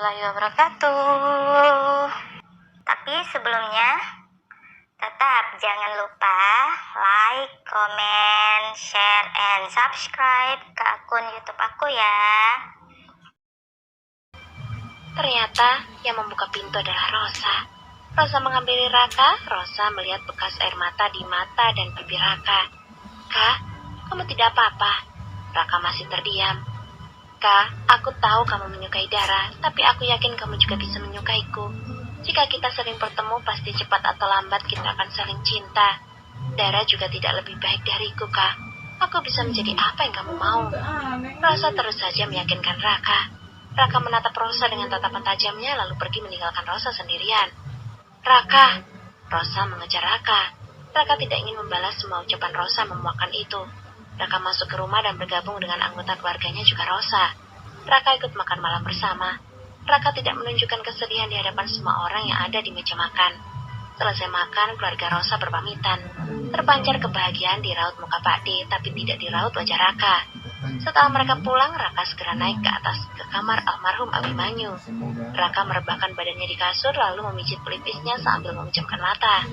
warahmatullahi wabarakatuh. Tapi sebelumnya, tetap jangan lupa like, comment, share, and subscribe ke akun YouTube aku ya. Ternyata yang membuka pintu adalah Rosa. Rosa menghampiri Raka. Rosa melihat bekas air mata di mata dan pipi Raka. "Kak, kamu tidak apa-apa?" Raka masih terdiam. "Kak, aku tahu kamu menyukai Dara, tapi aku yakin kamu juga bisa menyukaiku. Jika kita sering bertemu, pasti cepat atau lambat kita akan saling cinta. Dara juga tidak lebih baik dariku, Kak. Aku bisa menjadi apa yang kamu mau." Rosa terus saja meyakinkan Raka. Raka menatap Rosa dengan tatapan tajamnya, lalu pergi meninggalkan Rosa sendirian. "Raka!" Rosa mengejar Raka. Raka tidak ingin membalas semua ucapan Rosa memuakkan itu. Raka masuk ke rumah dan bergabung dengan anggota keluarganya juga Rosa. Raka ikut makan malam bersama. Raka tidak menunjukkan kesedihan di hadapan semua orang yang ada di meja makan. Selesai makan, keluarga Rosa berpamitan. Terpancar kebahagiaan di raut muka Pak D, tapi tidak di raut wajah Raka. Setelah mereka pulang, Raka segera naik ke atas ke kamar almarhum Abimanyu. Raka merebahkan badannya di kasur lalu memijit pelipisnya sambil memejamkan mata.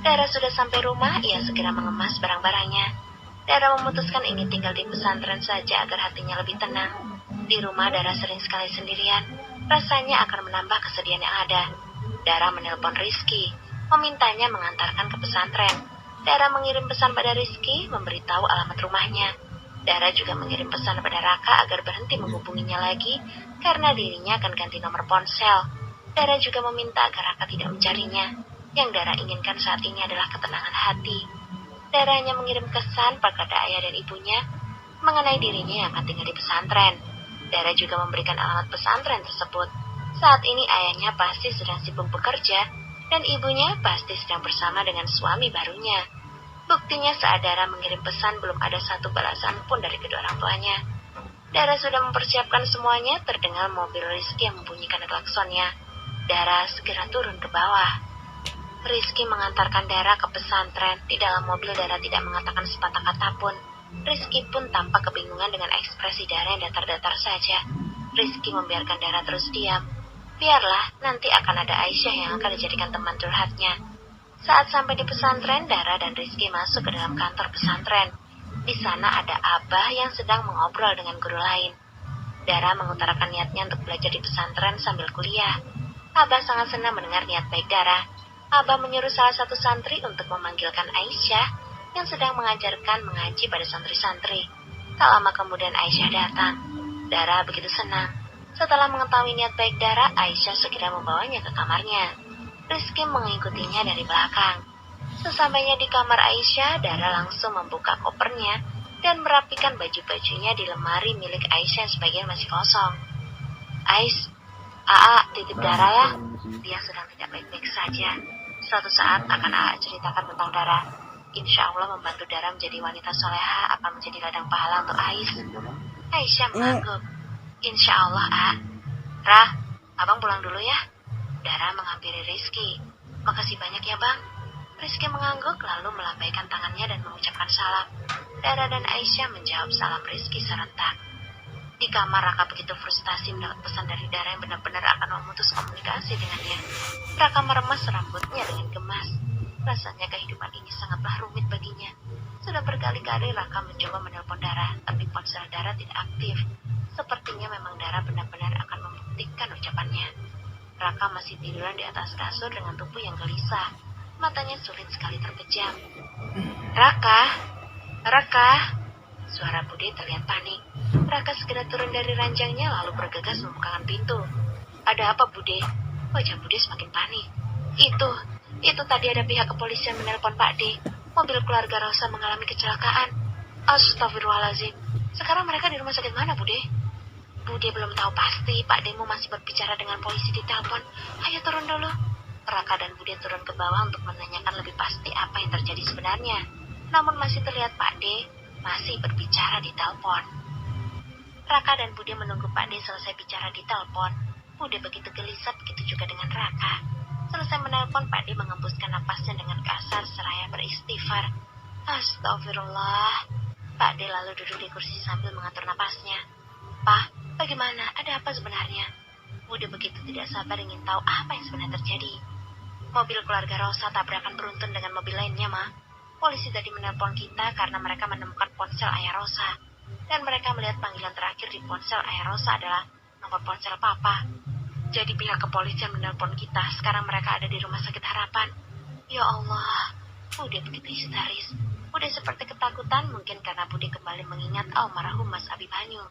Dara sudah sampai rumah, ia segera mengemas barang-barangnya. Dara memutuskan ingin tinggal di pesantren saja agar hatinya lebih tenang. Di rumah Dara sering sekali sendirian, rasanya akan menambah kesedihan yang ada. Dara menelpon Rizky, memintanya mengantarkan ke pesantren. Dara mengirim pesan pada Rizky, memberitahu alamat rumahnya. Dara juga mengirim pesan pada Raka agar berhenti menghubunginya lagi karena dirinya akan ganti nomor ponsel. Dara juga meminta agar Raka tidak mencarinya. Yang Dara inginkan saat ini adalah ketenangan hati. Dara hanya mengirim kesan kepada ayah dan ibunya mengenai dirinya yang akan tinggal di pesantren. Dara juga memberikan alamat pesantren tersebut. Saat ini ayahnya pasti sedang sibuk bekerja dan ibunya pasti sedang bersama dengan suami barunya. Buktinya saat Dara mengirim pesan belum ada satu balasan pun dari kedua orang tuanya. Dara sudah mempersiapkan semuanya, terdengar mobil Rizky yang membunyikan klaksonnya. Dara segera turun ke bawah. Rizky mengantarkan Dara ke pesantren. Di dalam mobil Dara tidak mengatakan sepatah kata pun. Rizky pun tampak kebingungan dengan ekspresi Dara yang datar-datar saja. Rizky membiarkan Dara terus diam. Biarlah, nanti akan ada Aisyah yang akan dijadikan teman curhatnya. Saat sampai di pesantren, Dara dan Rizky masuk ke dalam kantor pesantren. Di sana ada Abah yang sedang mengobrol dengan guru lain. Dara mengutarakan niatnya untuk belajar di pesantren sambil kuliah. Abah sangat senang mendengar niat baik Dara. Abah menyuruh salah satu santri untuk memanggilkan Aisyah yang sedang mengajarkan mengaji pada santri-santri. Tak lama kemudian Aisyah datang. Dara begitu senang. Setelah mengetahui niat baik Dara, Aisyah segera membawanya ke kamarnya. Rizky mengikutinya dari belakang. Sesampainya di kamar Aisyah, Dara langsung membuka kopernya dan merapikan baju-bajunya di lemari milik Aisyah yang sebagian masih kosong. "Ais, Aa titip Dara ya. Dia sedang tidak baik-baik saja. Suatu saat akan Aa ceritakan tentang Dara. Insya Allah membantu Dara menjadi wanita soleha akan menjadi ladang pahala untuk Ais." Aisyah mengangguk. "Insya Allah, A. Rah, abang pulang dulu ya." Dara menghampiri Rizky. "Makasih banyak ya bang." Rizky mengangguk lalu melambaikan tangannya dan mengucapkan salam. Dara dan Aisyah menjawab salam Rizky serentak. Di kamar Raka begitu frustasi mendapat pesan dari Dara yang benar-benar akan memutus komunikasi dengannya. Raka meremas rambutnya dengan gemas. Rasanya kehidupan ini sangatlah rumit baginya. Sudah berkali-kali Raka mencoba menelpon Dara, tapi ponsel Dara tidak aktif. Sepertinya memang Dara benar-benar akan membuktikan ucapannya. Raka masih tiduran di atas kasur dengan tubuh yang gelisah. Matanya sulit sekali terpejam. "Raka, Raka." Suara Bude terlihat panik. Raka segera turun dari ranjangnya lalu bergegas membukakan pintu. "Ada apa, Bude?" Wajah Bude semakin panik. Itu tadi ada pihak kepolisian menelpon Pak D. Mobil keluarga Rosa mengalami kecelakaan. Astagfirullahaladzim. Sekarang mereka di rumah sakit mana, Bude? Bude belum tahu pasti, Pak Demo masih berbicara dengan polisi di telepon. Ayo turun dulu. Raka dan Bude turun ke bawah untuk menanyakan lebih pasti apa yang terjadi sebenarnya. Namun masih terlihat Pak D masih berbicara di telepon. Raka dan Bude menunggu Pak D selesai bicara di telepon. Bude begitu gelisah, begitu juga dengan Raka. Selesai menelpon, Pak D mengembuskan napasnya dengan kasar seraya beristighfar. Astagfirullah. Pak D lalu duduk di kursi sambil mengatur napasnya. "Pak, bagaimana? Ada apa sebenarnya?" Bude begitu tidak sabar ingin tahu apa yang sebenarnya terjadi. Mobil keluarga Rosa tabrakan beruntun dengan mobil lainnya, Ma. Polisi tadi menelpon kita karena mereka menemukan ponsel ayah Rosa. Dan mereka melihat panggilan terakhir di ponsel ayah Rosa adalah nomor ponsel Papa. Jadi pihak kepolisian menelpon kita. Sekarang mereka ada di Rumah Sakit Harapan. Ya Allah, Bude begitu histeris. Bude seperti ketakutan mungkin karena Bude kembali mengingat almarhum Mas Abimanyu.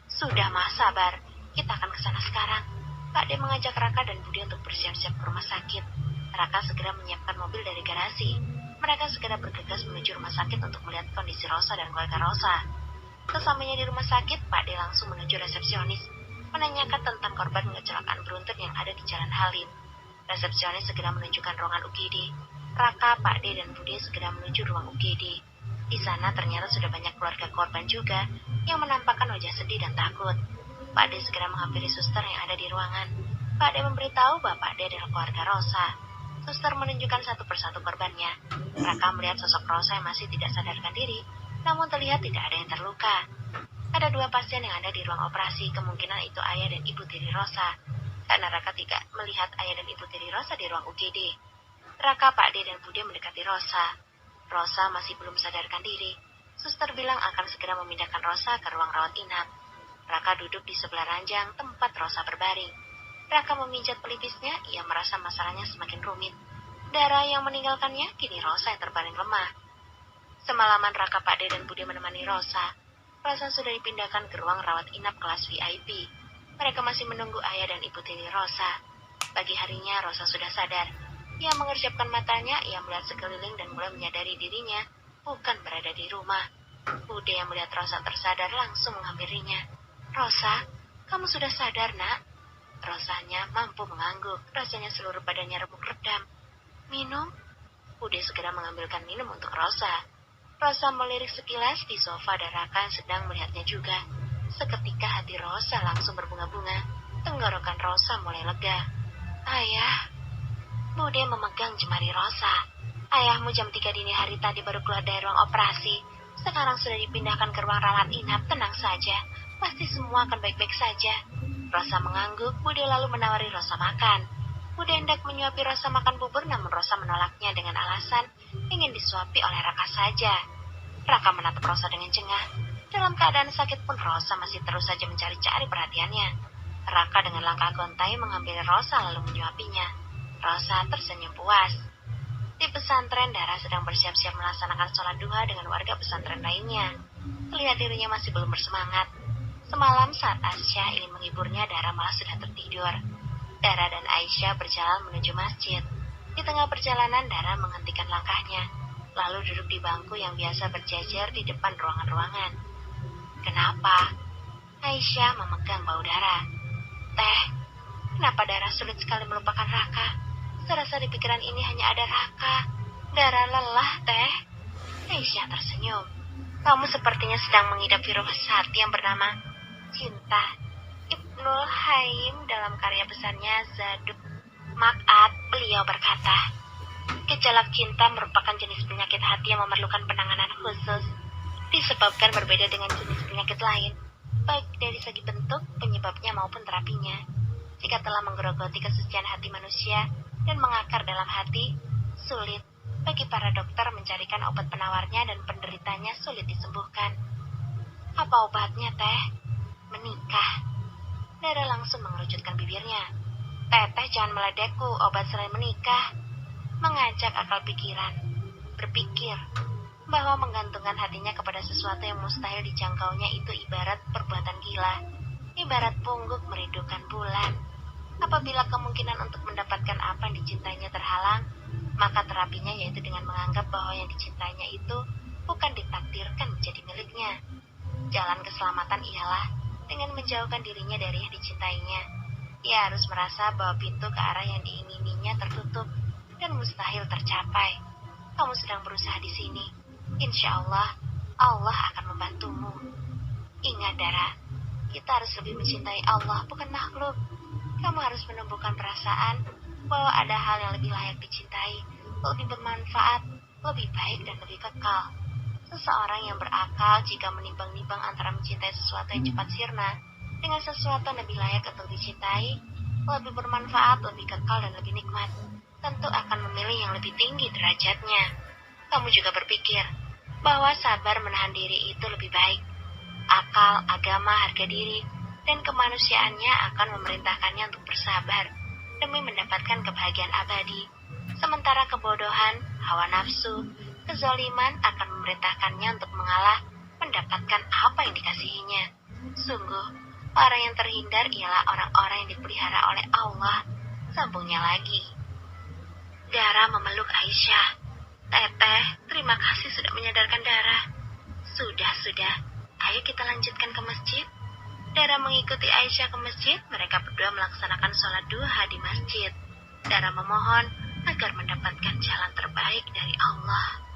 Sudah, Ma, sabar. Kita akan ke sana sekarang. Pak De mengajak Raka dan Bude untuk bersiap-siap ke rumah sakit. Raka segera menyiapkan mobil dari garasi. Mereka segera bergegas menuju rumah sakit untuk melihat kondisi Rosa dan keluarga Rosa. Sesampainya di rumah sakit, Pak De langsung menuju resepsionis, menanyakan tentang korban kecelakaan beruntun yang ada di Jalan Halim. Resepsionis segera menunjukkan ruangan UGD. Raka, Pak De, dan Bude segera menuju ruang UGD. Di sana ternyata sudah banyak keluarga korban juga yang menampakkan wajah sedih dan takut. Pak De segera menghampiri suster yang ada di ruangan. Pak De memberitahu bahwa Pak De adalah keluarga Rosa. Suster menunjukkan satu persatu korbannya. Raka melihat sosok Rosa yang masih tidak sadarkan diri, namun terlihat tidak ada yang terluka. Ada 2 pasien yang ada di ruang operasi, kemungkinan itu ayah dan ibu tiri Rosa. Karena Raka tidak melihat ayah dan ibu tiri Rosa di ruang UGD. Raka, Pak De, dan Bude mendekati Rosa. Rosa masih belum sadarkan diri. Suster bilang akan segera memindahkan Rosa ke ruang rawat inap. Raka duduk di sebelah ranjang tempat Rosa berbaring. Raka memijat pelipisnya, ia merasa masalahnya semakin rumit. Darah yang meninggalkannya, kini Rosa yang terbaring lemah. Semalaman Raka, Pak De, dan Bude menemani Rosa. Rosa sudah dipindahkan ke ruang rawat inap kelas VIP. Mereka masih menunggu ayah dan ibu tiri Rosa. Pagi harinya Rosa sudah sadar. Ia mengerjapkan matanya, ia melihat sekeliling dan mulai menyadari dirinya bukan berada di rumah. Bude yang melihat Rosa tersadar langsung menghampirinya. Rosa, kamu sudah sadar, Nak? Rosanya mampu mengangguk, rasanya seluruh badannya remuk redam. Minum? Bude segera mengambilkan minum untuk Rosa. Rosa melirik sekilas di sofa dan Raka sedang melihatnya juga. Seketika hati Rosa langsung berbunga-bunga. Tenggorokan Rosa mulai lega. Ayah. Bude memegang jemari Rosa. Ayahmu jam 3 dini hari tadi baru keluar dari ruang operasi. Sekarang sudah dipindahkan ke ruang rawat inap, tenang saja. Pasti semua akan baik-baik saja. Rosa mengangguk, Bude lalu menawari Rosa makan. Bude hendak menyuapi Rosa makan bubur, namun Rosa menolaknya dengan alasan ingin disuapi oleh Raka saja. Raka menatap Rosa dengan jengah. Dalam keadaan sakit pun Rosa masih terus saja mencari-cari perhatiannya. Raka dengan langkah gontai mengambil Rosa lalu menyuapinya. Rosa tersenyum puas. Di pesantren, Dara sedang bersiap-siap melaksanakan sholat duha dengan warga pesantren lainnya. Terlihat dirinya masih belum bersemangat. Semalam saat Aisyah ingin menghiburnya, Dara malah sudah tertidur. Dara dan Aisyah berjalan menuju masjid. Di tengah perjalanan, Dara menghentikan langkahnya, lalu duduk di bangku yang biasa berjajar di depan ruangan-ruangan. Kenapa? Aisyah memegang bahu Dara. Teh, kenapa Dara sulit sekali melupakan Raka? Serasa di pikiran ini hanya ada Raka. Dara lelah, Teh. Aisyah tersenyum. Kamu sepertinya sedang mengidap virus hati yang bernama cinta. Ibnul Haim dalam karya besarnya Zadul Ma'ad, beliau berkata, gejolak cinta merupakan jenis penyakit hati yang memerlukan penanganan khusus, disebabkan berbeda dengan jenis penyakit lain, baik dari segi bentuk, penyebabnya maupun terapinya. Jika telah menggerogoti kesucian hati manusia dan mengakar dalam hati, sulit bagi para dokter mencarikan obat penawarnya dan penderitanya sulit disembuhkan. Apa obatnya, Teh? Menikah. Dara langsung mengerucutkan bibirnya. Teteh jangan meledekku, obat selain menikah. Mengajak akal pikiran. Berpikir bahwa menggantungkan hatinya kepada sesuatu yang mustahil dijangkaunya itu ibarat perbuatan gila. Ibarat pungguk merindukan bulan. Apabila kemungkinan untuk mendapatkan apa yang dicintainya terhalang, maka terapinya yaitu dengan menganggap bahwa yang dicintainya itu bukan ditakdirkan menjadi miliknya. Jalan keselamatan ialah dengan menjauhkan dirinya dari yang dicintainya. Ia harus merasa bahwa pintu ke arah yang diingininya tertutup dan mustahil tercapai. Kamu sedang berusaha di sini. Insya Allah, Allah akan membantumu. Ingat, Dara, kita harus lebih mencintai Allah, bukan makhluk. Kamu harus menumbuhkan perasaan bahwa ada hal yang lebih layak dicintai, lebih bermanfaat, lebih baik, dan lebih kekal. Seseorang yang berakal jika menimbang-nimbang antara mencintai sesuatu yang cepat sirna dengan sesuatu yang lebih layak untuk dicintai, lebih bermanfaat, lebih kekal, dan lebih nikmat, tentu akan memilih yang lebih tinggi derajatnya. Kamu juga berpikir bahwa sabar menahan diri itu lebih baik. Akal, agama, harga diri, dan kemanusiaannya akan memerintahkannya untuk bersabar demi mendapatkan kebahagiaan abadi. Sementara kebodohan, hawa nafsu, kezaliman akan memerintahkannya untuk mengalah mendapatkan apa yang dikasihinya. Sungguh, orang yang terhindar ialah orang-orang yang dipelihara oleh Allah. Sambungnya lagi. Dara memeluk Aisyah. Teteh, terima kasih sudah menyadarkan Dara. Sudah. Ayo kita lanjutkan ke masjid. Dara mengikuti Aisyah ke masjid. Mereka berdua melaksanakan sholat duha di masjid. Dara memohon agar mendapatkan jalan terbaik dari Allah.